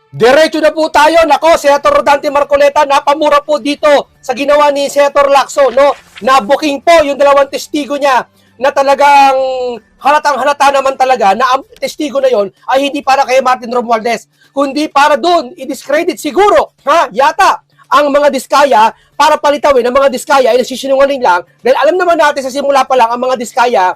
Diretso na po tayo. Nako, Senator Rodante Marcoleta, napamura po dito sa ginawa ni Senator Lacson, no? Na-booking po yung dalawang testigo niya na talagang halatang-halata naman talaga na ang testigo na yon ay hindi para kay Martin Romualdez, kundi para doon i-discredit siguro, yata, ang mga diskaya para palitawin ang mga diskaya ay nagsisinungaling lang dahil alam naman natin sa simula pa lang ang mga diskaya,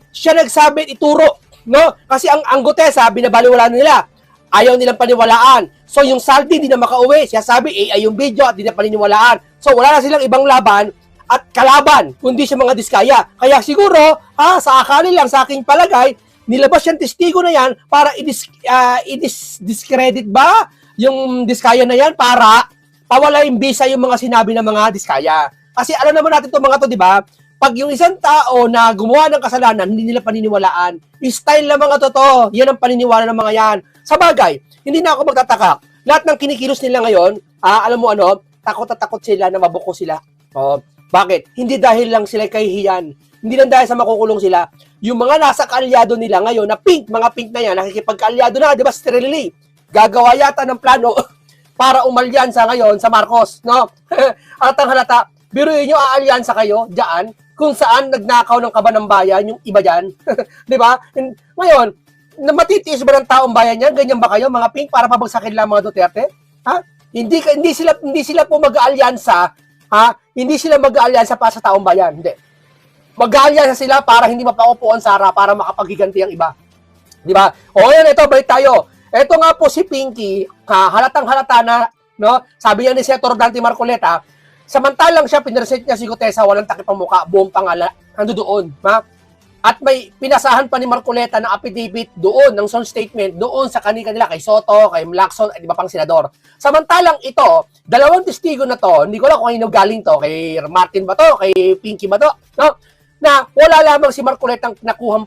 siya nagsabi ituro, no? Kasi ang Gutesa, binabaliwala nila. Ayaw nilang paniwalaan. So, yung Saldi, di na makauwi. Siya sabi, AI yung video at di na paniniwalaan. So, wala na silang ibang laban at kalaban, kundi sa mga diskaya. Kaya siguro, sa akali lang, sa aking palagay, nilabas yung testigo na yan para i-discredit ba yung diskaya na yan para pawala yung bisa yung mga sinabi ng mga diskaya. Kasi alam naman natin itong mga to, di ba? Pag yung isang tao na gumawa ng kasalanan, hindi nila paniniwalaan, style ng mga totoo, yan ang paniniwala ng mga yan. Sa bagay, hindi na ako magtataka. Lahat ng kinikilos nila ngayon, alam mo ano, takot at takot sila na mabuko sila. Bakit? Hindi dahil lang sila kahihiyan. Hindi lang dahil sa makukulong sila. Yung mga nasa kaalyado nila ngayon, na pink, mga pink na yan, nakikipagkaalyado na, di ba, sterilely, gagawa yata ng plano para umalyansa ngayon sa Marcos, no? Halatang halata, biruin nyo, aalyansa kayo, dyan, kung saan nagnakaw ng kaban ng bayan, yung iba dyan. Di ba? Ngayon, na matitiis ba ng taong bayan yan? Ganyan ba kayo, mga pink, para pabagsakin lang mga Duterte? Hindi sila po mag-aalyansa, Hindi sila mag-aalyansa para sa taong bayan. Hindi. Mag-aalyansa sila para hindi mapaupo ang Sara, para makapaghiganti ang iba. Di ba? O yan, ito, balik tayo. Ito nga po si Pinky, halatang-halata na, no? Sabi niya ni Senator Rodante Marcoleta, samantalang siya, pinresent niya si Gutesa, walang takip ang mukha, buong pangalan, nando doon. At may pinasahan pa ni Marcoleta na affidavit doon, ng sworn statement, doon sa kanila, kay Soto, kay Lacson, at iba pang senador. Samantalang ito, dalawang testigo na to, hindi ko lang kung kanino galing to, kay Martin ba to, kay Pinky ba to, no? Na wala lamang si Marcoleta ang nakuha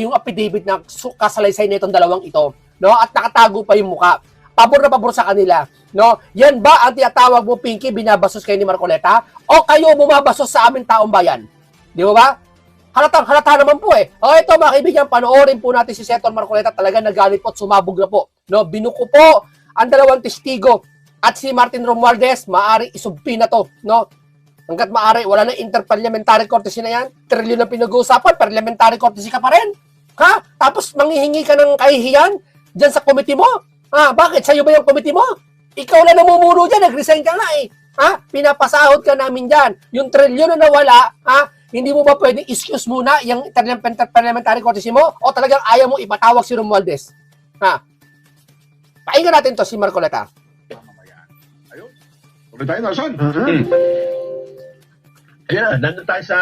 yung affidavit na kasalaysay na itong dalawang ito, no? At nakatago pa yung mukha. Pabor na pabor sa kanila, no? Yan ba ang tinatawag mo, Pinky, binabasos kayo ni Marcoleta? O kayo bumabasos sa aming taong bayan? Di ba? Halata naman po O ito mga kaibigan, panoorin po natin si Senator Marcoleta, talaga nagalit po at sumabog na po. No, binuko po ang dalawang testigo at si Martin Romualdez, maaari isubpi na to, no? Hanggat maaari, wala na interparliamentary courtesy na yan. Trilyon na pinag-uusapan, parliamentary courtesy ka pa rin. Tapos manghihingi ka ng kahihiyan dyan sa committee mo? Bakit? Sa'yo ba yung committee mo? Ikaw na namumuno dyan, nag-resign ka nga Pinapasahod ka namin dyan. Yung trilyon na nawala, hindi mo ba pwedeng excuse muna yung parliamentary courtesy mo? O talagang ayaw mo ipatawag si Romualdez? Pahinga natin to si Marcoleta. Ayun. Ulit tayo, Nelson. Ayan, nandun tayo sa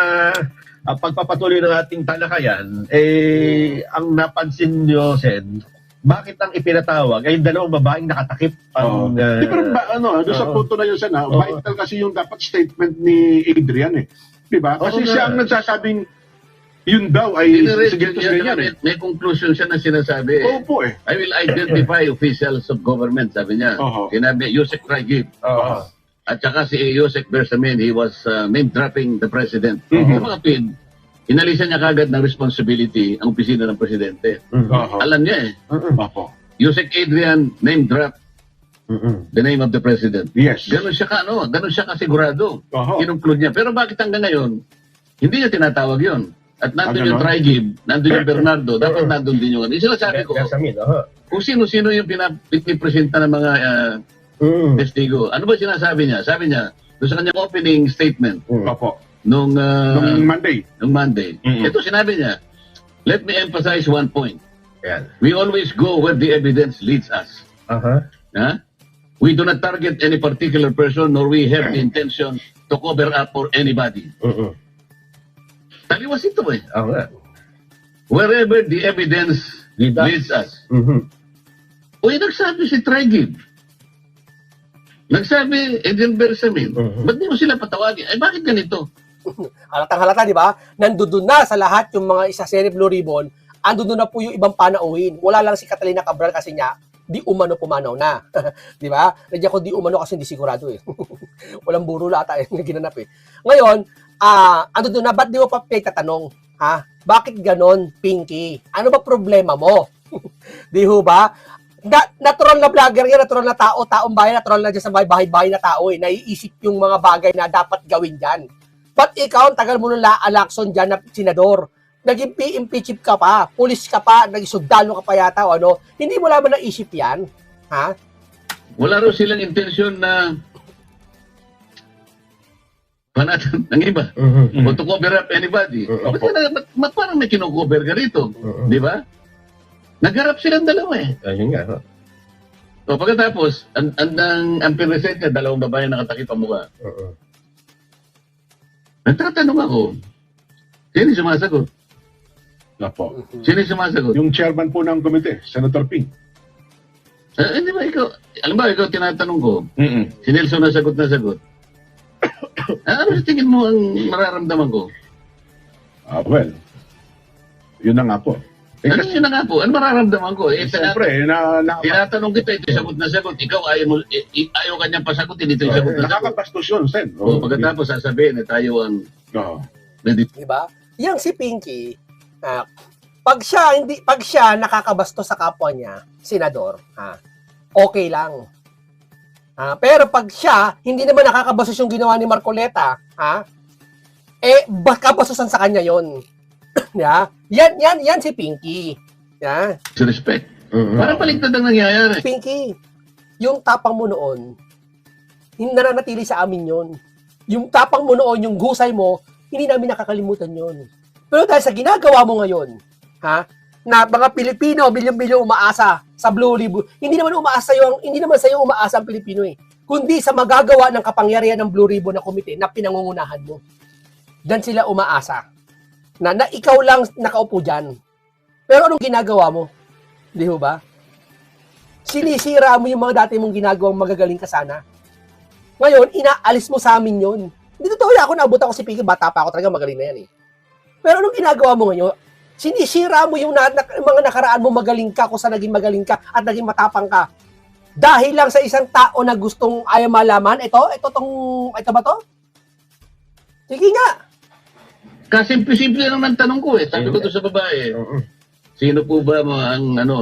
pagpapatuloy ng ating talakayan. Ang napansin nyo, Sen, bakit ang ipinatawag ay dalawang babaeng nakatakip? Di pero doon sa punto na yun, Sen, vital kasi yung dapat statement ni Adrian Diba? Kasi siya ang nagsasabing yun daw ay sige to ganyan May conclusion siya na sinasabi. Opo I will identify officials of government, sabi niya. Sinabi, Yusek Ragib. At saka si Yusek Bersamin, he was name-dropping the president. Yung mga tweet, inalisan niya kagad ng responsibility ang opisina ng presidente. Alam niya Yusek Adrian, name-drop the name of the president. Yes. Ganun siya kasigurado. Kinunclude niya. Pero bakit hanggang ngayon, hindi niya tinatawag yun? At nandun yung Trigib, nandun yung Bernardo, dapat nandun din yung Sila sabi ko, kung sino-sino yung pinapresenta ng mga testigo. Ano ba sinasabi niya? Sabi niya, doon sa kanyang opening statement, nung Monday. Ito sinabi niya, let me emphasize one point. We always go where the evidence leads us. We do not target any particular person, nor we have the intention to cover up for anybody. Taliwas ito Wherever the evidence leads us. Nagsabi si Trigib. Nagsabi Adrian Bersamin. Ba't di mo sila patawagin? Bakit ganito? Halatang-halata, di ba? Nandun na sa lahat yung mga isa Senate Blue Ribbon, andun na po yung ibang panauhin. Wala lang si Catalina Cabral kasi niya, di umano pumanaw na. Di ba? Nandiyan ko di umano kasi hindi sigurado Walang burula ata na ginanap Ngayon, andun na, ba't di mo pa tatanong? Bakit ganon, Pinky? Ano ba problema mo? Di ho ba? natural na vlogger yan, natural na tao, taong bayan, natural na dyan sa bahay-bahay na tao eh. Naiisip yung mga bagay na dapat gawin dyan. But ikaw, ang tagal mo nung Lacson dyan na senador. Naging PMP chief ka pa, pulis ka pa, naging sundalo ka pa yata o ano. Hindi mo naman naisip yan. Ha? Wala rin silang intensyon na panatan ng iba. O to cover up anybody. Parang may kinocover ka rito. Di ba? Nagharap silang dalawa eh. Ayun nga. O pagkatapos, ang pinresent niya, dalawang babae nakatakip ang mukha. Nagtatanong ako, sino yung sumasagot? Opo. Sino yung sumasagot? Yung chairman po ng komite, Senator Ping. Hindi ba ikaw, alam ba ikaw tinatanong ko, si Nelson nasagot na sagot. Ano sa tingin mo ang mararamdaman ko? Well, yun na nga po. Ano yun na nga po? Ano mararamdaman ko? Siyempre, tinatanong kita, ito sagot na sagot. Ikaw ayaw kanyang pasagutin, ito yung sagot na sagot. nakakabastos yun, Sen. O pagkatapos sasabihin na tayo ang Diba? Yang si Pinky, pag siya nakakabastos sa kapwa niya, senador, okay lang. Pero pag siya, hindi naman nakakabastos yung ginawa ni Marcoleta, baka bastusan sa kanya yon. Yan si Pinky. respect. Parang paligtad ang nangyayari. Pinky, yung tapang mo noon, hindi nananatili sa amin yon. Yung tapang mo noon, yung gusay mo, hindi namin nakakalimutan yon. Pero dahil sa ginagawa mo ngayon, na mga Pilipino, bilyong-bilyong umaasa sa Blue Ribbon, hindi naman sa iyo umaasa ang Pilipino eh. Kundi sa magagawa ng kapangyarihan ng Blue Ribbon na komite na pinangungunahan mo. Diyan sila umaasa. Na ikaw lang nakaupo dyan. Pero anong ginagawa mo? Di ba? Sinisira mo yung mga dati mong ginagawang magagaling ka sana. Ngayon, inaalis mo sa amin yun. Hindi totoo yan. Ako naabot ako si Pinky, bata pa ako talaga, magaling na yan eh. Pero anong ginagawa mo ngayon? Sinisira mo yung mga nakaraan mo, magaling ka, kung saan naging magaling ka at naging matapang ka. Dahil lang sa isang tao na gustong ayaw malaman, ito ba to? Sige nga. Kasimple-simple lang ng tanong ko eh. Sabi ko to sa babae, sino po ba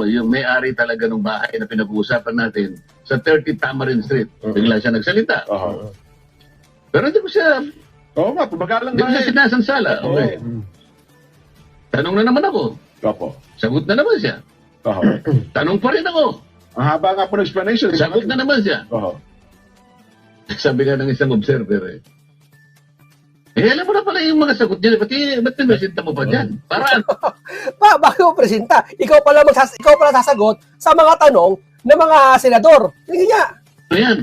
yung may-ari talaga ng bahay na pinag-uusapan natin sa 30 Tamarind Street? Bigla siya nagsalita. Pero hindi ko siya, Oo nga, pumagalang hindi ko siya sinasansala. Okay. Tanong na naman ako. Opo. Sagot na naman siya. Tanong pa rin ako. Ang haba nga po ng explanation. Sagot na naman siya. Sabi nga ng isang observer alam mo na pala yung mga sagot niya. Ba't pinresenta mo pa dyan? Para Bago mo presenta, ikaw pala sasagot sa mga tanong ng mga senador. Sige nga. Ayan.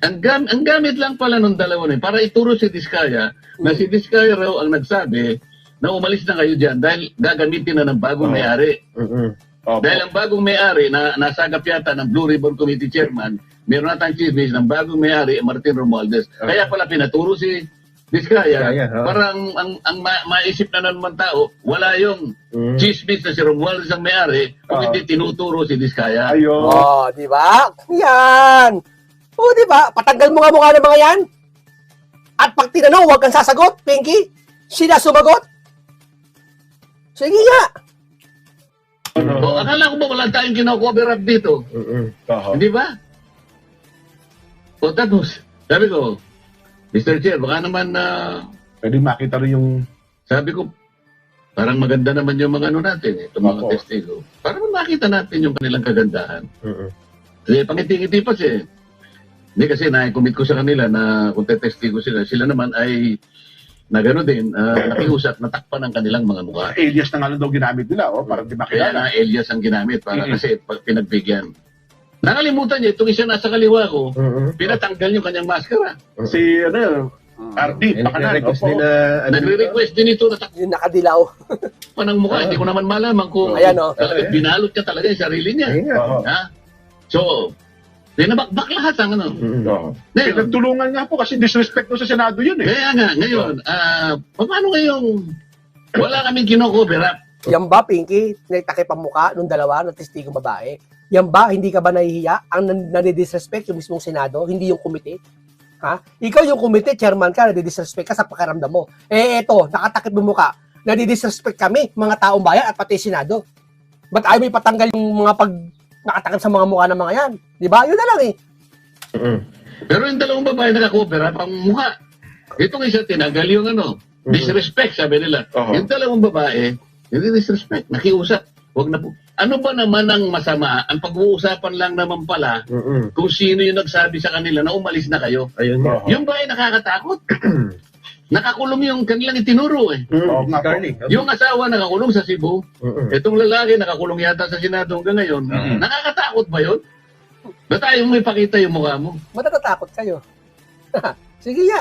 Ang gamit lang pala ng dalawa na para ituro si Diskaya na si Diskaya raw ang nagsabi na umalis na kayo dyan dahil gagamitin na ng bagong may-ari. Dahil ang bagong may-ari na nasagap yata ng Blue Ribbon Committee Chairman, meron natang chismis ng bagong may-ari, Martin Romualdez. Kaya pala pinaturo si Diskaya, parang ang maisip na naman tao, wala yung chismis na si Romualdez ang may-ari, kung hindi tinuturo si Diskaya. Ayun. Di ba? Yan. Di ba? Patanggal mo nga mukha ng mga yan. At pag tinanong, huwag kang sasagot, Pinky. Sila sumagot. Sige nga. Akala ko ba wala tayong kino-cover up dito? Hindi ba? O tapos, sabi ko, Mr. Chair, baka naman Pwede makita rin yung... Sabi ko, parang maganda naman yung mga natin, itong mga testigo. Para makita natin yung kanilang kagandahan. Kasi pangiti-ngiti pa siya. Hindi kasi na-commit ko sa kanila na kung testigo sila naman ay na gano'n din, nakiusap, natakpan ang kanilang mga mukha. Alias na nga lang daw ginamit nila, para di Kaya makilala. na alias ang ginamit para kasi pinagbigyan. Nakalimutan niya, itong isa nasa kaliwa ko, pinatanggal yung kanyang maskara. Si, RD, pakanan. Nagre-request din ito na Yung nakadilaw. takpan ng mukha. Hindi ko naman malaman kung Ayan, binalot niya talaga yung sarili niya. So, Dinabakbak lahat ang ano. Pinagtulungan nga po kasi disrespect mo sa Senado yun eh. Kaya nga, ngayon, paano ngayong wala kaming kino-cover up? Yan ba, Pinky, nagtakip ang mukha nung dalawa ng testigong babae? Yan ba, hindi ka ba nahihiya? Ang nadidisrespect yung mismong Senado, hindi yung komite? Ha? Ikaw yung komite, chairman ka, nadidisrespect ka sa pakiramdam mo. Eto, nakatakip ang mukha. Nadidisrespect kami, mga taong bayan at pati Senado. Ba't ayaw mo ipatanggal yung mga pag nakatakip sa mga mukha ng mga yan? Di ba? Yun na lang eh. Pero yung dalawang babae naka-cover, pang mukha. Itong isa tinanggal yung disrespect, sabi nila. Yung dalawang babae, hindi disrespect, nakiusap. Wag na po. Ano ba naman ang masama? Ang pag-uusapan lang naman pala kung sino yung nagsabi sa kanila na umalis na kayo. Ayun nga. Yung ba ay nakakatakot? Nakakulong yung kanilang itinuro eh. Carly. Yung asawa nakakulong sa Cebu, itong lalaki nakakulong yata sa Senado hanggang ngayon. Nakakatakot ba yun? Ba't ayaw mo ipakita yung mukha mo? Matatatakot kayo. Sige ya.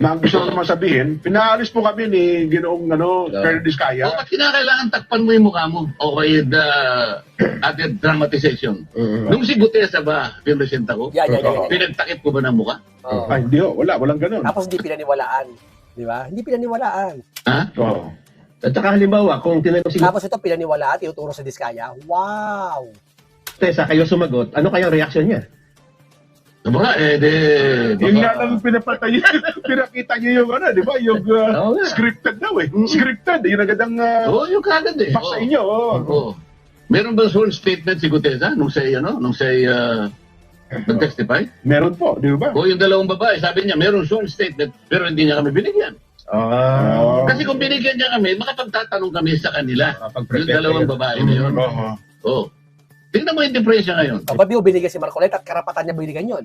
Na ang gusto ko naman sabihin, pinaalis po kami ni Ginoong Colonel O Diskaya. ba't kinakailangan takpan mo yung mukha mo? Okay, the added dramatization. Nung si Gutesa ba, pinresenta ko, Yan. pinagtakip ko ba ng mukha? Oo. Ay, hindi ho. Walang ganun. Tapos hindi pinaniwalaan. Di ba? Hindi pinaniwalaan. Ha? Oo. At saka halimbawa, kung tinanong si Tapos ito pinaniwalaan, tinuturo sa Diskaya. Wow! Tessa, kayo sumagot, ano kayang reaksyon niya? Diba? Yung nga lang pinapatay, pinakita niyo yung di ba? Yung Oo nga. scripted daw eh. Scripted, yung agad ang Oo, yung kagad eh. back sa inyo. Oo. Meron ba sworn statement si Gutesa nung siya, nag-testify? Meron po, di ba? O yung dalawang babae, sabi niya, meron sworn statement, pero hindi niya kami binigyan. Kasi kung binigyan niya kami, makapagtatanong kami sa kanila. Yung dalawang babae na yun. Oo. Tingnan mo yung depression ngayon. Kababi o binigyan si Marcoleta at karapatan niya binigyan yun.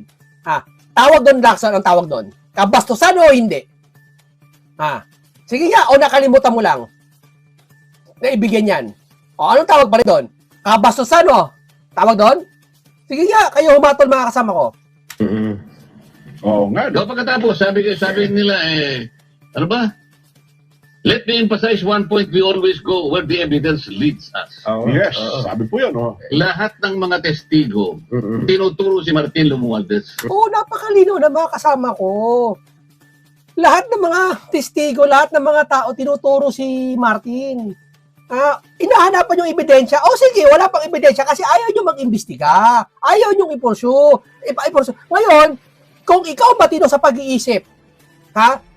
Ha? Tawag doon, Lacson, ang tawag doon. Kabastusan o hindi? Ha? Sige nga, o nakalimutan mo lang na ibigyan yan. O anong tawag pa rin doon? Kabastusan o? Tawag doon? Sige nga, kayo humatol mga kasama ko. Oo nga. So, pagkatapos, sabi nila, ano ba? Let me emphasize one point, we always go where the evidence leads us. Yes, sabi po yun. Lahat ng mga testigo, tinuturo si Martin Romualdez. Oo, napakalino na mga kasama ko. Lahat ng mga testigo, lahat ng mga tao, tinuturo si Martin. Inahanapan yung ebidensya. O sige, wala pang ebidensya kasi ayaw nyo mag-imbestiga. Ayaw nyo i-pursue. Ngayon, kung ikaw matino sa pag-iisip,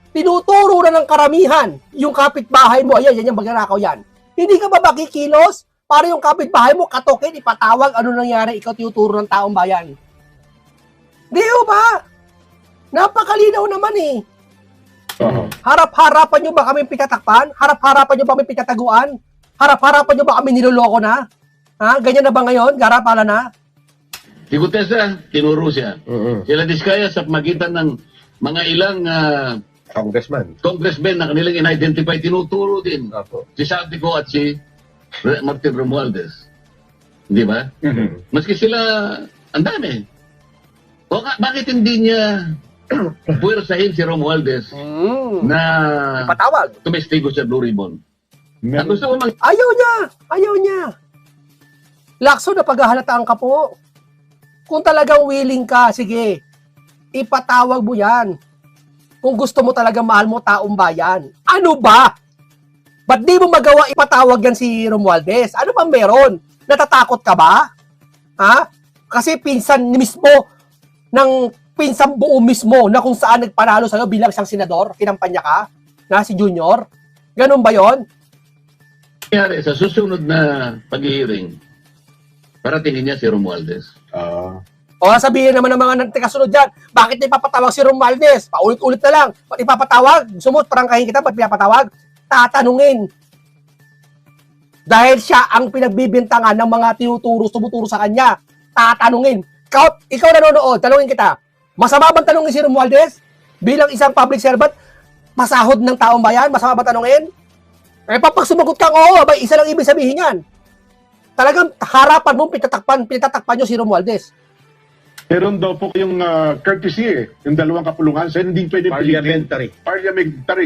tinuturo na ng karamihan yung kapitbahay mo, yan yung magnanakaw yan. Hindi ka ba makikilos para yung kapitbahay mo katokin, ipatawag, ano nangyari, ikaw tinuturo ng taong bayan. Di ba? Napakalinaw naman eh. Harap-harapan nyo ba kami pitatakpan? Harap-harapan nyo ba kami pitataguan? Harap-harapan nyo ba kami niloloko na? Ganyan na ba ngayon? Garapala na? Si Gutesa, tinuro siya. Sila Diskaya sa magitan ng mga ilang congressmen na kanilang in-identify, tinuturo din. Si Saltico at si Martin Romualdez. Di ba? Maski sila, ang dami. O bakit hindi niya puwersahin si Romualdez na Patawag. tumestigo sa Blue Ribbon? Ang gusto ko Ayaw niya. Lakso, napaghahalataan ka po. Kung talagang willing ka, sige, ipatawag mo yan. Kung gusto mo talaga mahal mo taong bayan. Ano ba? Ba't di mo magawa ipatawag yan si Romualdez? Ano bang meron? Natatakot ka ba? Kasi pinsan mismo ng pinsang buo mismo na kung saan nagpanalo sa'yo bilang isang senador, kinampanya ka, na si Junior. Ganun ba yon? Nangyari sa susunod na pag-hearing, paratingin niya si Romualdez. O sabihin naman ng mga nagtikasunod dyan, bakit na ipapatawag si Romualdez? Paulit-ulit na lang. Ba't ipapatawag? Sumut, prangkahin kita, ba't pinapatawag? Tatanungin. Dahil siya ang pinagbibintangan ng mga tumuturo sa kanya. Tatanungin. Ikaw nanonood, tanungin kita. Masama bang tanungin si Romualdez? Bilang isang public servant, masahod ng taong bayan, masama bang tanungin? Pag sumagot kang oo, isa lang ibig sabihin yan. Talagang harapan mo, pitatakpan nyo si Romualdez. Meron daw po yung courtesy yung dalawang kapulungan. So, hindi pwede Parliamentary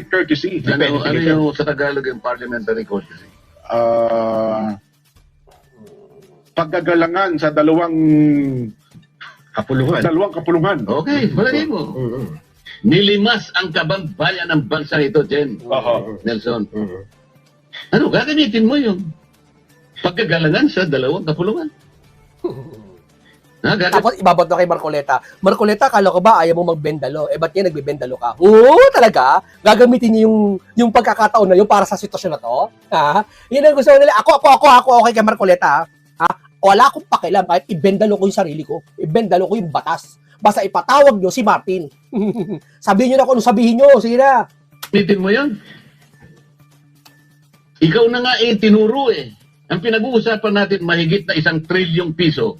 courtesy. Ano yung sa Tagalog yung parliamentary courtesy? Paggagalangan sa dalawang kapulungan. Okay, malagay mo. Nilimas ang kabambayan ng bansa ito, Jen. Nelson. Ano, gagamitin mo yung paggagalangan sa dalawang kapulungan. Gagawin. Tapos ibabot na kay Marcoleta. Marcoleta, kala ko ba ayaw mo magbendalo? Eh, ba't niya nagbebendalo ka? Oo, talaga? Gagamitin niya yung pagkakataon na yun para sa sitwasyon na to? Ha? Yun ang gusto nila. Ako, okay kay Marcoleta. Ha? Wala akong pakialam kahit ibendalo ko yung sarili ko. Ibendalo ko yung batas. Basta ipatawag nyo si Martin. Sabihin nyo na kung ano sabihin nyo. Sige na. Gamitin mo yan. Ikaw na nga tinuro eh. Ang pinag-uusapan natin, mahigit na 1 trilyong piso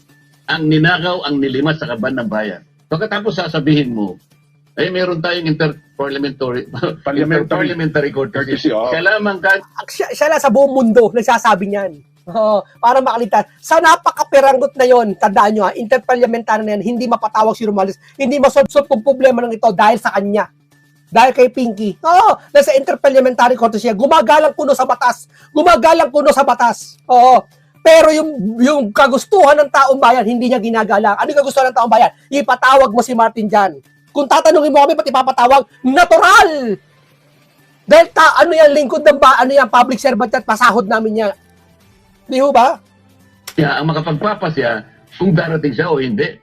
ang ninakaw, ang nilimas sa kaban ng bayan. Pagkatapos sasabihin mo, meron tayong parliamentary courtesy. Siya lamang Siya lang sa buong mundo nagsasabi niyan. Para makaligtas. Sa napakaperanggot na yon, tandaan nyo interparliamentary na yan, hindi mapatawag si Romales, hindi masolve kung problema ng ito dahil sa kanya. Dahil kay Pinky. Nasa interparliamentary court siya, gumagalang kuno sa batas. Pero yung kagustuhan ng taong bayan, hindi niya ginagalang. Ano yung kagustuhan ng taong bayan? Ipatawag mo si Martin dyan. Kung tatanungin mo kami, pati ipapatawag, natural! Dahil ano yan, lingkod ng public servant at pasahod namin yan. Di ho ba? ang makapagpapasya kung darating siya o hindi.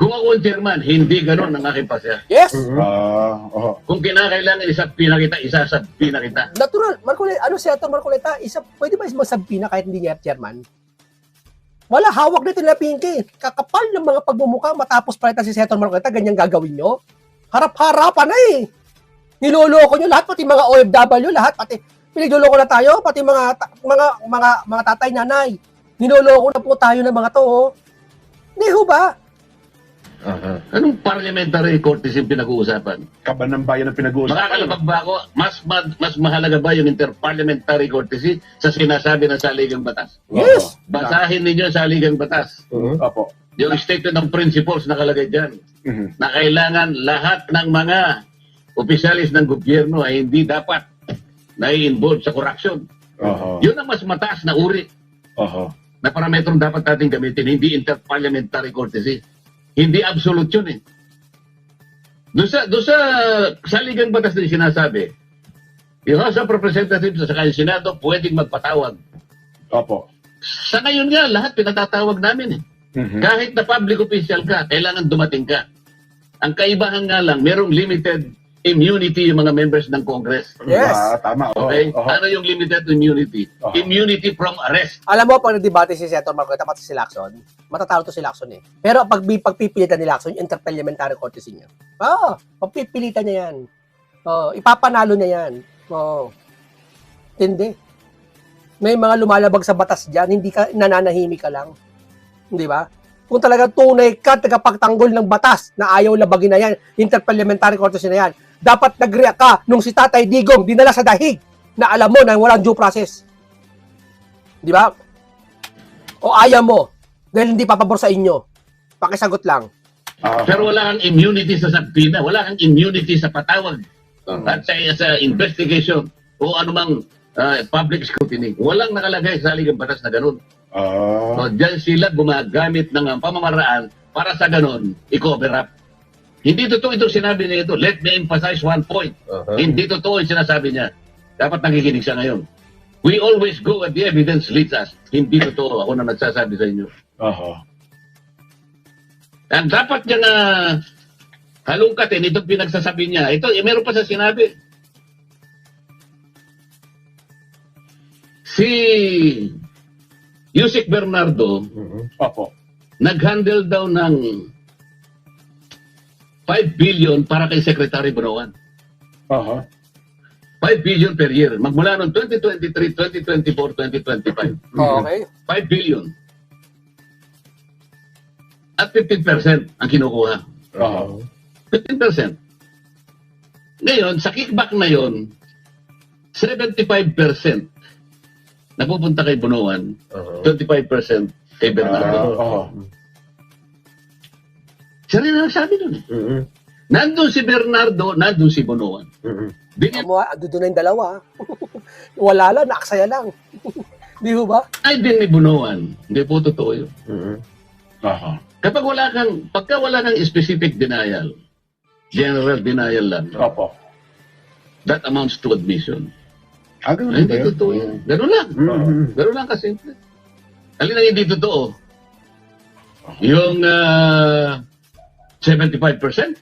Kung ako ang chairman, hindi ganun ang aking pasya. Yes! Kung kinakailangan isabpi na kita, isasabpi na kita. Natural. Marcoleta, Marcoleta, pwede ba magsabpi na kahit hindi niya chairman? Wala, hawak nito nila Pinky. Kakapal ng mga pagmumukha matapos palitan si Senator Marcoleta, ganyan gagawin nyo. Harap-harapan na eh. Niloloko nyo lahat, pati mga OFW, lahat, pati pinagloloko na tayo, pati mga tatay, nanay. Niloloko na po tayo ng mga to. Hindi ho ba? Anong parliamentary courtesy pinag-uusapan? Kaban ng bayan ang pinag-uusapan. Makakalabag ba ako? Mas mahalaga ba yung interparliamentary courtesy sa sinasabi ng saligang batas? Yes! Basahin ninyo ang saligang batas. Opo. Yung statement ng principles nakalagay dyan. Na kailangan lahat ng mga opisyalis ng gobyerno ay hindi dapat nai-involve sa corruption. Yun ang mas mataas na uri na parametrong dapat natin gamitin, hindi interparliamentary courtesy. Hindi absolute yun eh. Doon sa saligang batas na sinasabi, yung House of Representatives sa kanyang Senado pwedeng magpatawag. Opo. Sa ngayon nga, lahat pinatatawag namin eh. Kahit na public official ka, kailangan dumating ka. Ang kaibahan nga lang, merong limited immunity yung mga members ng Congress. Yes. Tama. Okay? Ano yung limited immunity? Immunity from arrest. Alam mo, pag nag-debate si Senator Marcoleta pati si Lacson, matatalo to si Lacson eh. Pero pagpipilitan ni Lacson, yung interparliamentary courtesy niya. Pagpipilitan niya yan. Ipapanalo niya yan. Hindi. May mga lumalabag sa batas dyan, hindi ka nananahimik ka lang. Hindi ba? Kung talagang tunay ka, tagapagtanggol ng batas na ayaw labagin na yan, interparliamentary courtesy na yan, dapat nag-react ka nung si Tatay Digong dinala sa dahig na alam mo na walang due process. Di ba? O ayaw mo dahil hindi papabor sa inyo. Pakisagot lang. Pero wala kang immunity sa sabina, wala kang immunity sa patawag at sa investigation o anumang public scrutiny. Walang nakalagay sa saligang batas na ganun. So dyan sila gumagamit ng pamamaraan para sa ganun, i-cover up. Hindi totoo itong sinabi niya ito. Let me emphasize one point. Hindi totoo yung sinasabi niya. Dapat nakikinig siya ngayon. We always go where the evidence leads us. Hindi totoo. Ako na nagsasabi sa inyo. Ang dapat niya na halungkatin itong pinagsasabi niya. Ito, meron pa sa sinabi. Si Yusek Bernardo nag-handle daw ng 5 billion para kay Secretary Bonoan. 5 billion per year. Magmula noong 2023, 2024, 2025. Okay. 5 billion. At 15% ang kinukuha. 15%. Ngayon, sa kickback na yon, 75% napupunta kay Bonoan, 25% kay Bernardo. Siya rin ang sabi nun. Nandun si Bernardo, nandun si Bonoan. Doon na yung dalawa. Wala lang, naaksaya lang. Di ho ba? Ay din ni Bonoan. Hindi po totoo yun. Kapag pagka wala kang specific denial, general denial lang, that amounts to admission. Ganun Hindi totoo yan. Ganun lang. Ganun lang kasimple. Alin ang hindi totoo? Yung 75%?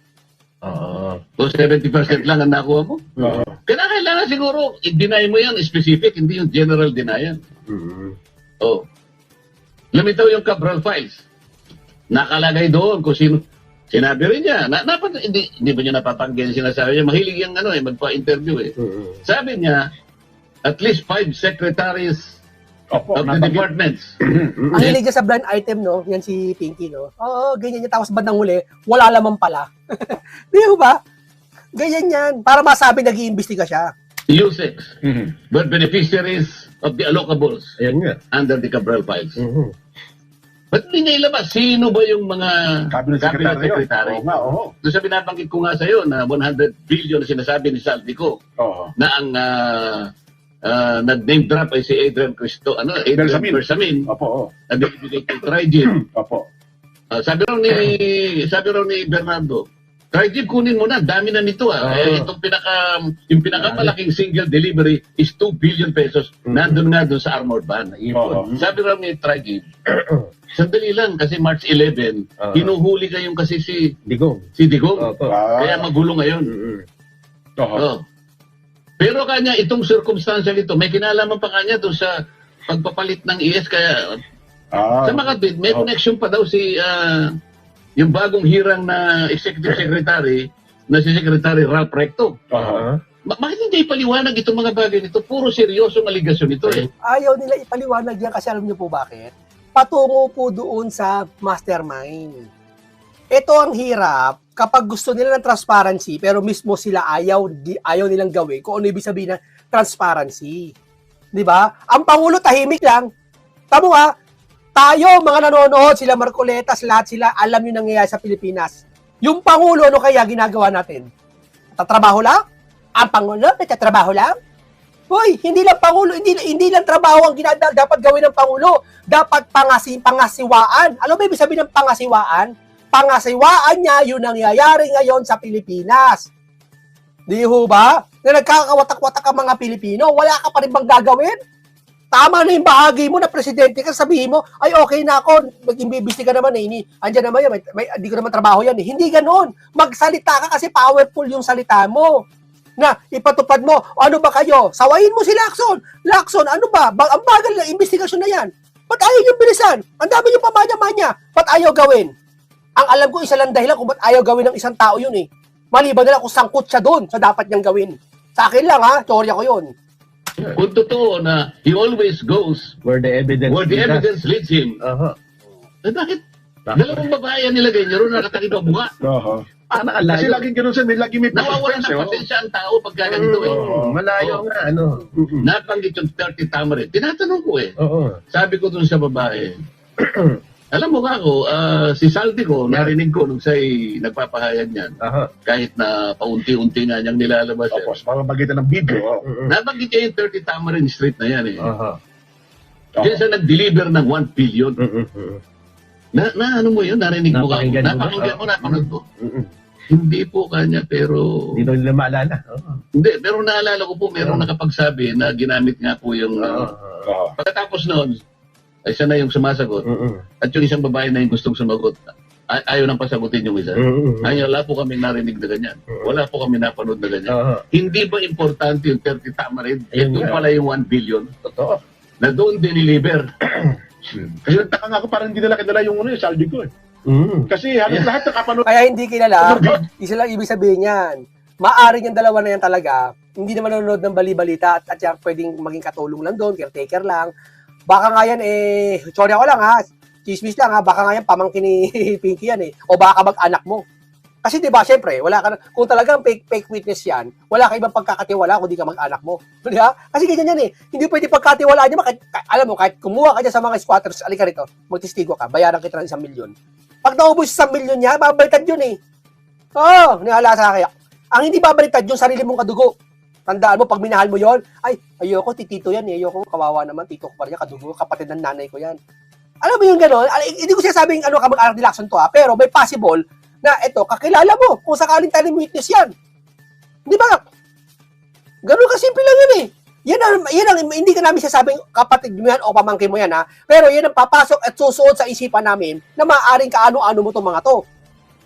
Oo. O 70% lang ang nakuha mo? Oo. Kailangan siguro, i-deny mo yan specific, hindi yung general denial. Oh. Lumitaw yung Cabral Files. Nakalagay doon kung sino. Sinabi rin niya. Hindi ba niya napapangkin sinasabi niya? Mahilig yung magpa-interview eh. Sabi niya, at least 5 secretaries Opo, of the departments. Ang hilig niya sa blind item, no? Yan si Pinky, no? Oo, ganyan niya. Tapos bandang huli, wala lamang pala. Di ba? Ganyan yan. Para masabi nag-iimbestiga siya. USEX were beneficiaries of the allocables Ayan nga. under the Cabral Files. Ba't hindi niya ilabas? Sino ba yung mga Cabinet Secretary. Oo nga, oo. Doon sa binabanggit ko nga sa'yo na 100 billion na sinasabi ni Saldico Oo. na ang nag-name drop ay si Adrian Adrian Bersamin Opo, oo. na binibigay kay Trigib. Opo. Sabi raw ni Bernardo, Trigib kunin mo na, dami na nito yung pinakamalaking single delivery is 2 billion pesos. Nandun nga doon sa armored van. Oo. Sabi raw ni Trigib, sandali lang kasi March 11, hinuhuli kayong kasi si Digong. Digong. Opo. Kaya magulo ngayon. Oo. Oh. Pero kanya itong circumstantial ito, may kinalaman pa kanya doon sa pagpapalit ng ES kaya sa Makati, may connection pa daw si yung bagong hirang na executive secretary na si Secretary Ralph Recto. Bakit hindi ipaliwanag itong mga bagay nito? Puro seryosong aligasyon ito eh. Ayaw nila ipaliwanag yan kasi alam niyo po bakit? Patungo po doon sa mastermind. Ito ang hirap kapag gusto nila ng transparency pero mismo sila ayaw nilang gawin kung ano ibig sabihin ng transparency. 'Di ba? Ang Pangulo tahimik lang. Tamo ha, tayo mga nanonood, sila Marcoletas, lahat sila alam yung nangyayari sa Pilipinas. Yung Pangulo, ano kaya ginagawa natin? Tatrabaho lang? Ang Pangulo, nagtatrabaho lang? Hoy, hindi lang Pangulo, hindi lang trabaho ang dapat gawin ng Pangulo. Dapat pangasiwaan. Ano ba ibig sabihin ng pangasiwaan? Pangasiwaan niya yung nangyayari ngayon sa Pilipinas. Di ho ba? Na nagkakawatak-watak ang mga Pilipino, wala ka pa rin bang gagawin? Tama na yung bahagi mo na presidente ka, sabihin mo, ay okay na ako, mag-imbibisi ka naman eh, andyan naman yan, hindi ko naman trabaho yan eh. Hindi ganoon. Magsalita ka kasi powerful yung salita mo. Na ipatupad mo, ano ba kayo? Sawayin mo si Lacson. Lacson, ano ba? Ang bagal na investigasyon na yan. Ba't ayaw yung bilisan? Ang dami yung pamanya-manya. Ba't ayaw gawin? Ang alam ko, isa lang dahilan kung ba't ayaw gawin ng isang tao yun eh. Maliban nila kung sangkot siya doon sa dapat niyang gawin. Sa akin lang ha, teorya ko yun. Kung totoo na he always goes Where the evidence leads him. Eh bakit? Dalawang babae yan nilagay niya ron nakatakip ang buka. Oo. nakalayo. Kasi laging ganun siya, may lagi may Nawawalan ng pasensya ang tao pagka ganito eh. Malayo nga, ano. Nabanggit yung 30 Tamarind. Tinatanong ko eh. Sabi ko dun sa babae, alam mo ka ako, si Saldi ko, narinig ko nung siya'y nagpapahayag niyan. Kahit na paunti-unti na niyang nilalabas. Opo, sa pamamagitan ng video. Nabanggit niya yung 30 Tamarind Street na yan eh. Diyan siya nag-deliver ng 1 billion. Na ano mo yun? Narinig mo ka? Napakinggan mo, napanood mo. Hindi po kanya, pero... Hindi daw nila maalala. Hindi, pero naalala ko po, merong nakapagsabi na ginamit nga po yung... Pagkatapos noon, ay siya na yung sumasagot. At yung isang babae na yung gustong sumagot, ayaw nang pasagutin yung isa. Ayaw, wala po kami narinig na ganyan. Wala po kami napanood na ganyan. Hindi ba importante yung 30 Tamarind? Ito pala yung 1 billion. Totoo. Na doon diniliver. Kasi nagtaka nga ako, parang hindi nila kinala yung saldi ko eh. Kasi halos lahat nakapanood. Kaya hindi kilala, isa lang ibig sabihin yan. Maaring yung dalawa na yan talaga, hindi naman nanonood ng bali-balita at yan pwedeng maging katulong lang doon, caretaker lang. Baka nga yan sorry ako lang ha, chismis lang ha, baka nga yan pamangkin ni Pinky yan o baka mag-anak mo. Kasi diba, syempre, wala ka na, kung talagang fake witness yan, wala ka ibang pagkakatiwala kung di ka mag-anak mo. Diba? Kasi ganyan yan hindi pwede pagkatiwalaan niya, alam mo, kahit kumuha ka dyan sa mga squatters, alika rito, magtistigo ka, bayaran kita ng 1 milyon. Pag naubos 1 milyon niya, babaliktad yun Oo, nihala sa akin. Ang hindi babaliktad yung sarili mong kadugo. Tandaan mo, pag minahal mo yon, ay, ayoko, titito yan ayoko, kawawa naman, tito ko pa rin yan, kadugo, kapatid ng nanay ko yan. Alam mo yung gano'n? Hindi ko sinasabing kamag-anak ni Lacson to pero may possible na ito, kakilala mo kung sakaling taling witness yan. Di ba? Ganun kasimple lang yan yan ang hindi ka namin sasabing kapatid mo yan o pamangkin mo yan, ha? Pero yan ang papasok at susuot sa isipan namin na maaaring kaano-ano mo itong mga to.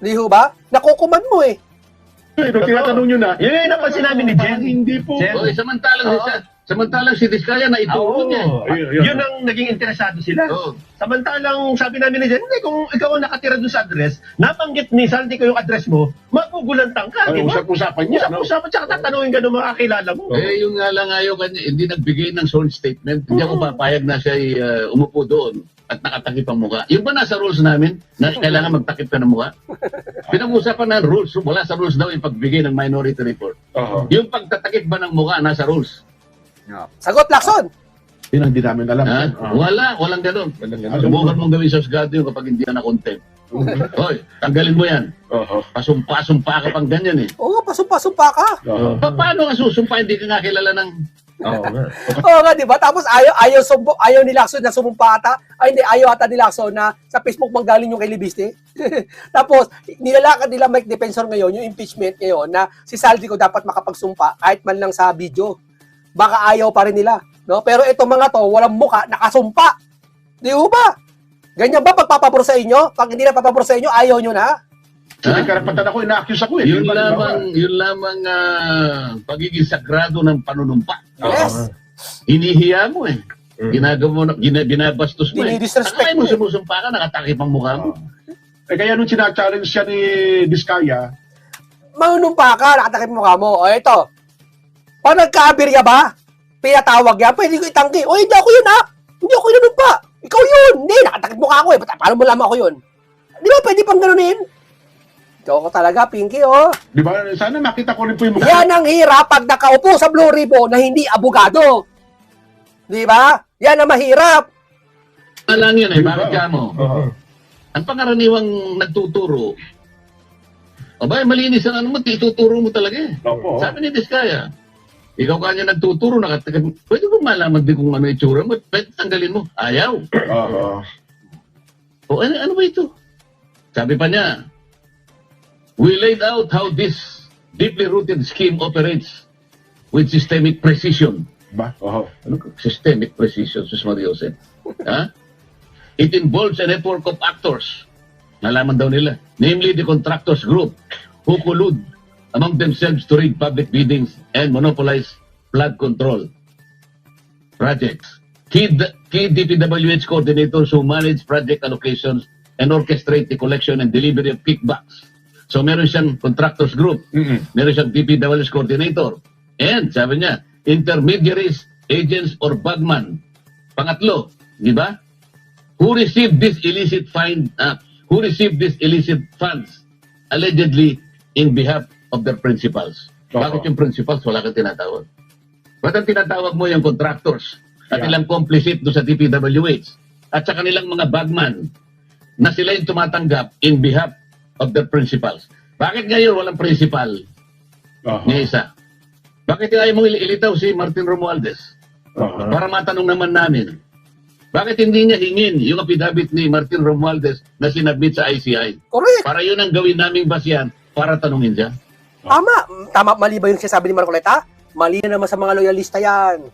Di ho ba? Nakukuman mo eh. Nung tinatanong nyo na, Yun yung napansin namin ni Jen. hindi po. Jen. Oh, samantalang si Diskaya na ituro niya. Yun ang naging interesado sila. Oo. Samantalang sabi namin ni Jen, hindi, kung ikaw ang nakatira doon sa address, nabanggit ni Sandy ko yung address mo, magugulantang ka, di ba? Usap-usapan niya. Usap-usapan, tsaka tatanungin ka ng mga kakilala mo. Yun nga lang ayaw kanya, hindi nagbigay ng sworn statement. Hindi ako papayag na siya umupo doon at nakatakip ang mukha. Yung ba nasa rules namin na kailangan magtakip ka ng mukha? Pinag-usapan ng rules. Wala sa rules daw yung pagbigay ng minority report. Yung pagtatakip ba ng mukha nasa rules? Sagot, Lacson! Yun ang di namin alam. Ha? Walang ganun. Subukan mong gawin sa husgado yun kapag hindi ka na-content. Hoy, tanggalin mo yan. Pasumpa-sumpa ka pang ganyan eh. Oo, pasumpa-sumpa ka. Paano ka susumpa? Hindi ka nga kilala ng... Oo nga, di ba? Tapos ayaw ni Lacson na sumumpa ata. Ay, hindi, ayaw ata ni Lacson na sa Facebook manggaling yung kay Libiste. Tapos, nilalakad nila Mike Defensor ngayon, yung impeachment ngayon, na si Saldi ko dapat makapagsumpa kahit man lang sa video. Baka ayaw pa rin nila. No? Pero itong mga to, walang muka, nakasumpa. Di ba? Ganyan ba pagpapabor sa inyo? Pag hindi na papabor sa inyo, ayaw nyo na? May karapatan ako, ina-accuse ako eh. Yun lamang pagiging sagrado ng panunumpa. Yes. Hinihiya mo eh. Ginagawa mo, binabastos mo eh. Dinidisrespect Akala mo mo eh. sumusumpa ka, nakatakip ang mukha mo. Kaya nung sina-challenge siya ni Diskaya, Manunumpa ka, nakatakip mo ka mo. O ito, pag nagka-abirya ba, pinatawag yan, pwede ko itanggi. O hindi ako yun ha, hindi ako inanumpa. Ikaw yun, hindi, nakatakip mo ka ako eh. Paano mo lamang ako yun? Di ba pwede pang ganunin? Ikaw ko talaga, Pinky, oh. di ba? Sana makita ko rin po yung mukha. Yan ang hirap pag nakaupo sa Blue Ribbon na hindi abogado. Di ba? Yan ang mahirap. Alang yun eh, bakit ka mo? Ang pangaraniwang nagtuturo, abay, malinis ang ano mo, ituturo mo talaga eh. Opo. Sabi ni Diskaya, ikaw kanya nagtuturo, nakatakip, pwede mo malaman din kung ano itsura mo, pwede tanggalin mo. Ayaw. O ano ba ito? Sabi pa niya, we laid out how this deeply rooted scheme operates with systemic precision. Ba? Ano ka? Systemic precision, Sus Mariose. Ha? It involves a network of actors. Nalaman daw nila. Namely the contractors group who collude among themselves to rig public biddings and monopolize flood control projects. Key DPWH coordinators who manage project allocations and orchestrate the collection and delivery of kickbacks. So meron siyang contractors group, meron siyang DPWH coordinator, and sabi niya, intermediaries, agents, or bagman. Pangatlo, di ba? Who received this illicit funds allegedly in behalf of their principals. Bakit yung principals wala kang tinatawag? Ba't ang tinatawag mo yung contractors at ilang complicit doon sa DPWH at sa kanilang mga bagman na sila yung tumatanggap in behalf of their principals? Bakit ngayon walang principal ni isa? Bakit ayaw mong ilitaw si Martin Romualdez? Para matanong naman namin. Bakit hindi niya hingin yung affidavit ni Martin Romualdez na sinabit sa ICI? Correct. Para yun ang gawin naming basyan para tanungin siya. Tama, mali ba yung sinasabi ni Marcoleta? Mali na naman sa mga loyalista yan.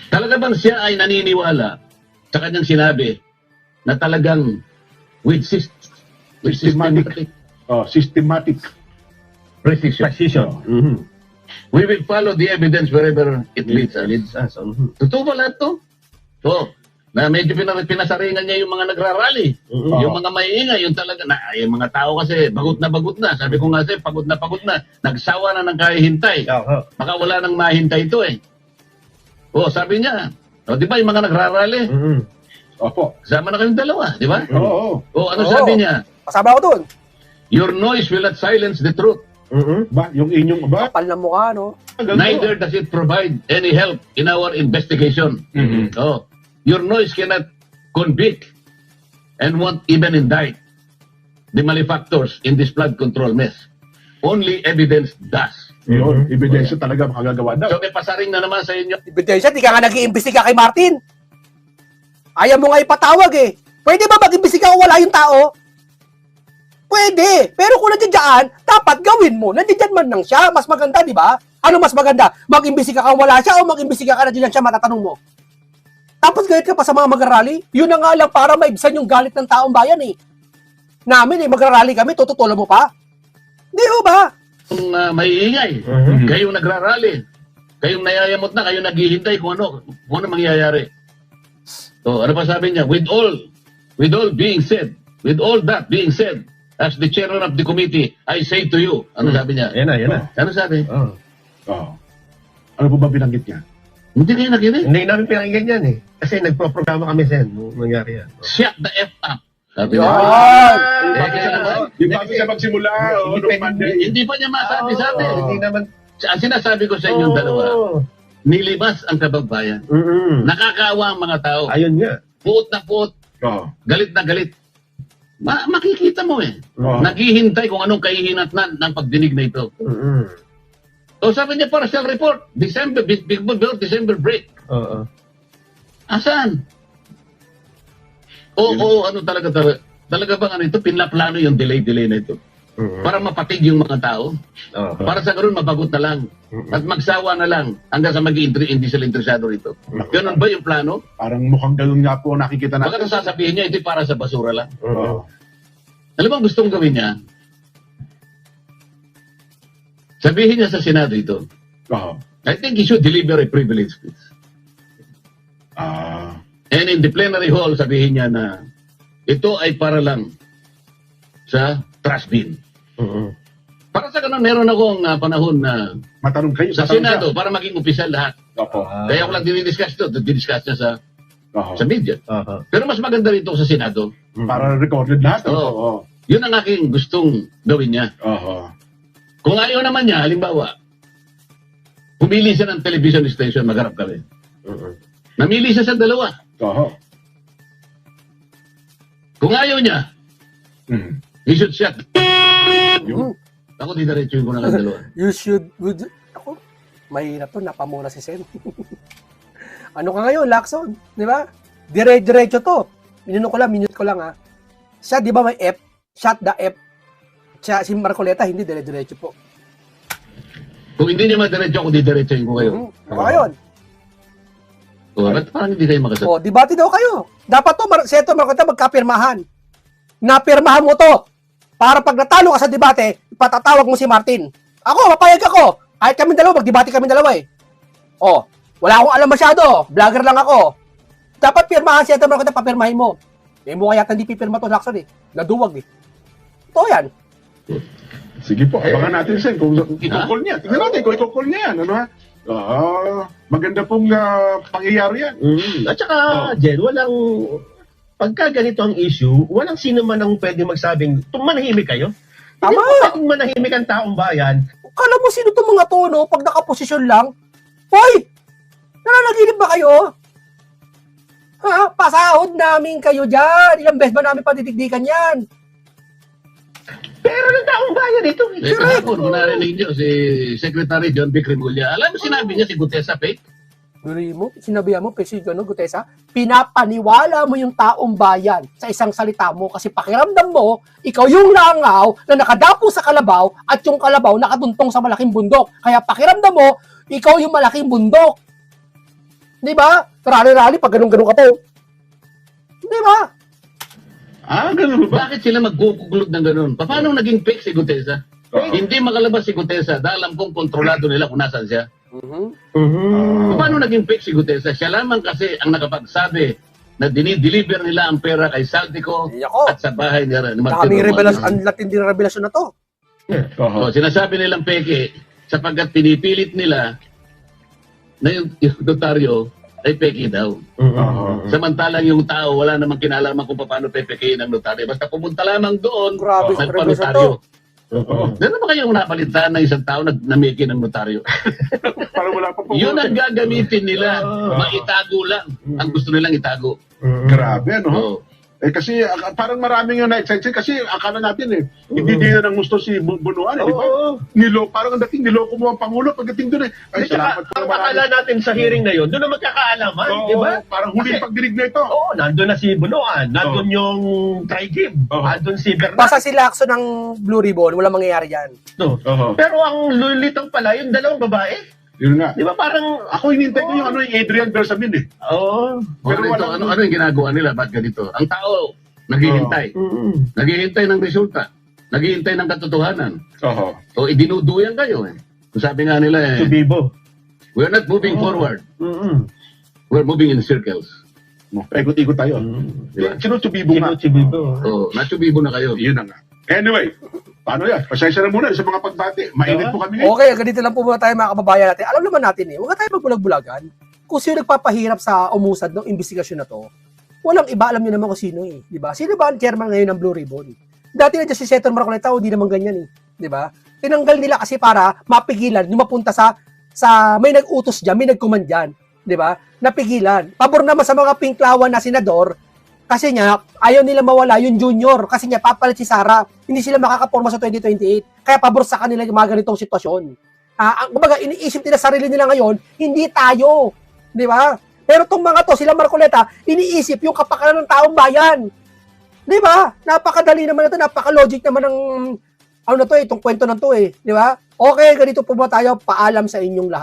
Talaga bang siya ay naniniwala sa kanyang sinabi na talagang with systematic Systematic. precision. We will follow the evidence wherever it leads us. Totoo ba lahat to? So, na medyo pinasaringan niya yung mga nagrarally. Yung mga maiingay, yung talaga, yung mga tao kasi, bagot na. Sabi ko nga pagod na. Nagsawa na ng kahihintay. Baka wala nang mahintay ito eh. Sabi niya, di ba yung mga nagrarally? Opo. Kasama na kayong dalawa, di ba? Ano Oo. sabi niya? Kasama ko dun. Your noise will not silence the truth. Ba? Yung inyong ba? Kapal na mukha, no? Neither does it provide any help in our investigation. Your noise cannot convict and won't even indict the malefactors in this flood control mess. Only evidence does. Yun, ebidensya talaga makagagawa daw. So may pasaring na naman sa inyo. Ebidensya, di ka nga nag-iimbestiga kay Martin. Ayaw mo nga ipatawag eh. Pwede ba mag-imbestiga kung wala yung tao? Pwede. Pero kung nandiyan, dapat gawin mo. Nandiyan man lang siya. Mas maganda, di ba? Ano mas maganda? Mag-imbestiga ka wala siya o mag-imbestiga ka na din siya matatanong mo? Tapos galit ka pa sa mga mag-rally? Yun na nga lang para maibsan yung galit ng taong bayan eh. Namin eh, mag-rally kami, tututulan mo pa? Hindi ho ba? Kung maiingay, kayong nagrarally, kayong nayayamot na, kayong naghihintay kung ano mangyayari. So, ano pa sabi niya? With all being said, with all that being said, as the chairman of the committee, I say to you, ano sabi niya? Yan na. Ano sabi? Ano po ba binanggit niya? Hindi kayo nakinig. Hindi namin pinakinggan yan eh. Kasi nagpro-programa kami sen nung nangyari yan. Shut the F up. Sabi niya. Di ba siya magsimula? Hindi pa niya masabi. Hindi naman. Ang sinasabi ko sa inyong dalawa, nilibas ang kababayan. Nakakaawa ang mga tao. Ayun nga. Puot na puot. Galit na galit. Makikita mo eh. Naghihintay kung anong kahihinatnan ng pagdinig na ito. So sabi niya partial report, December break. Asan? Ano talaga bang ano ito, pinlaplano yung delay na ito. Para mapatig yung mga tao. Para sa ganoon mabagot na lang. At magsawa na lang hanggang sa hindi sila interesado rito. Ganun ba yung plano? Parang mukhang ganun nga po nakikita natin. Baka sasabihin niya, ito para sa basura lang. Alam mo, gustong gawin niya? Sabihin niya sa Senado ito. I think he should deliver a privilege speech. And in the plenary hall, sabihin niya na ito ay para lang sa trash bin. Para sa ganun, meron akong panahon na matanong kayo sa Senado para maging opisyal lahat. Kaya ko lang dinidiscuss ito. Dinidiscuss niya sa media. Pero mas maganda rito sa Senado. Para recorded lahat. Yun ang aking gustong gawin niya. Kung ayaw naman niya, halimbawa, pumili siya ng television station, magharap kami. Namili siya sa dalawa. Kung ayaw niya, he should shut. Ako, didiretsuhin ko na lang dalawa. Ako, mahirap to, napamura si Sen. Ano ka ngayon, Lacson? Di ba? Diretso to. Minute ko lang ha. Siya, di ba may F? Shut the F. Siya, si Marcoleta, hindi diretso po. Kung hindi niya madiretso, ako didiretsuhin ko kayo. Ano ngayon? Ba't parang hindi kayo makasagot? Debate daw kayo. Dapat to, Senator Marcoleta, magkapirmahan. Napirmahan mo to. Para pag natalo ka sa debate, ipatatawag mo si Martin. Ako, mapayag ako. Kahit kami dalawa, magdebate kami dalawa eh. Wala akong alam masyado. Vlogger lang ako. Dapat pirmahan, Senator Marcoleta, papirmahin mo. May mukha yata hindi pipirma to, Lacson eh. Naduwag eh. Ito yan. Sige po, abangan natin Sen kung i-call niya. Tingnan natin kung i-call niya yan. Ano ha? Maganda pong pangyayari yan. At saka, Jen, pagka ganito ang issue, walang sino man ang pwede magsabing, manahimik kayo. Tama! Hindi mo pwedeng manahimik ang taong bayan. Kala mo sino itong mga to, no? Pag nakaposisyon lang? Hoy! Nananaginip ba kayo? Pasahod namin kayo dyan. Ilang beses ba namin patitigdikan yan? Pero ng taong bayan ito. Kahapon, kung narinig niyo, si Secretary John B. Cremulya, alam mo sinabi niya si Gutesa fake? Sinabihan mo, Presidente Gutesa, pinapaniwala mo yung taong bayan sa isang salita mo kasi pakiramdam mo, ikaw yung langaw na nakadapo sa kalabaw at yung kalabaw nakaduntong sa malaking bundok. Kaya pakiramdam mo, ikaw yung malaking bundok. Di ba? Rally-rally, pag ganun-ganun ka to. Di ba? Ganun ba? Bakit sila magkukuglod ng ganun? Paano naging fake si Gutesa? Hindi makalabas si Gutesa dahil alam kong kontrolado nila kung nasan siya. Paano naging fake si Gutesa? Siya lamang kasi ang nakapagsabi na dinideliver nila ang pera kay Saldico at sa bahay ni Martin. Ang latindi na revelasyon na to. Sinasabi nilang peke sapagkat pinipilit nila na yung notaryo ay peke daw. Samantalang yung tao wala namang kinalaman kung paano pepekein ang notaryo. Basta pumunta lamang doon, nagpa-notaryo. Meron ba kayong napalitan na isang tao namiki ng notaryo? Para wala pa po. Yun ang gagamitin nila. Maitago lang. Ang gusto nilang itago. Grabe, ano? Kasi parang maraming yung na-excite kasi akala natin hindi nila nang gusto si Bunuan, di ba? Parang ang dating niloko mo ang Pangulo pagdating doon Ay, salamat po ang akala natin sa hearing na yun, doon na magkakaalaman, di ba? Parang huling pagdinig na ito. Oo, nandun na si Bunuan, nandun yung Trigib, nandun si Bernardo. Basta si Lacson ng Blue Ribbon, wala mangyayari dyan. No. Pero ang lulitang pala, yung dalawang babae, Yun nga. di ba parang, Ako hinintay ko yung Adrian Bersamin Pero ano yung ginagawa nila? Ba't ganito? Ang tao, naghihintay. Naghihintay ng resulta. Naghihintay ng katotohanan. So, idinuduyan kayo Sabi nga nila Tubibo. we're not moving forward. We're moving in circles. Ikot-ikot tayo. Diba? Sinutubibo nga. So, natubibo na kayo. Yun na nga. Anyway, paano yan? Pasensya na muna sa mga pagbati. Mainit po kami ngayon. Okay, ganito lang po muna tayo mga kababayan natin. Alam naman natin huwag tayo magbulag-bulagan. Kung sino nagpapahirap sa umusad ng investigasyon na to, walang iba, alam niyo naman kung sino di ba? Sino ba ang chairman ngayon ng Blue Ribbon? Dati na si Senator Marcoleta, hindi naman ganyan di ba? Tinanggal nila kasi para mapigilan yung mapunta sa may nag-utos diyan, may nag-command diyan, di ba? Napigilan. Pabor naman sa mga pinklawan na senador kasi nga ayaw nila mawala yung junior kasi nga papalit si Sara. Hindi sila makakaporma sa 2028. Kaya pabor sa kanila yung mga ganitong sitwasyon. Kumbaga iniisip nila sarili nila ngayon, hindi tayo, di ba? Pero tong mga to, sila Marcoleta, iniisip yung kapakanan ng taong bayan. Di ba? Napakadali naman ito, napaka-logic naman ng itong kwento na to di ba? Okay, ganito po ba tayo? Paalam sa inyong lahat.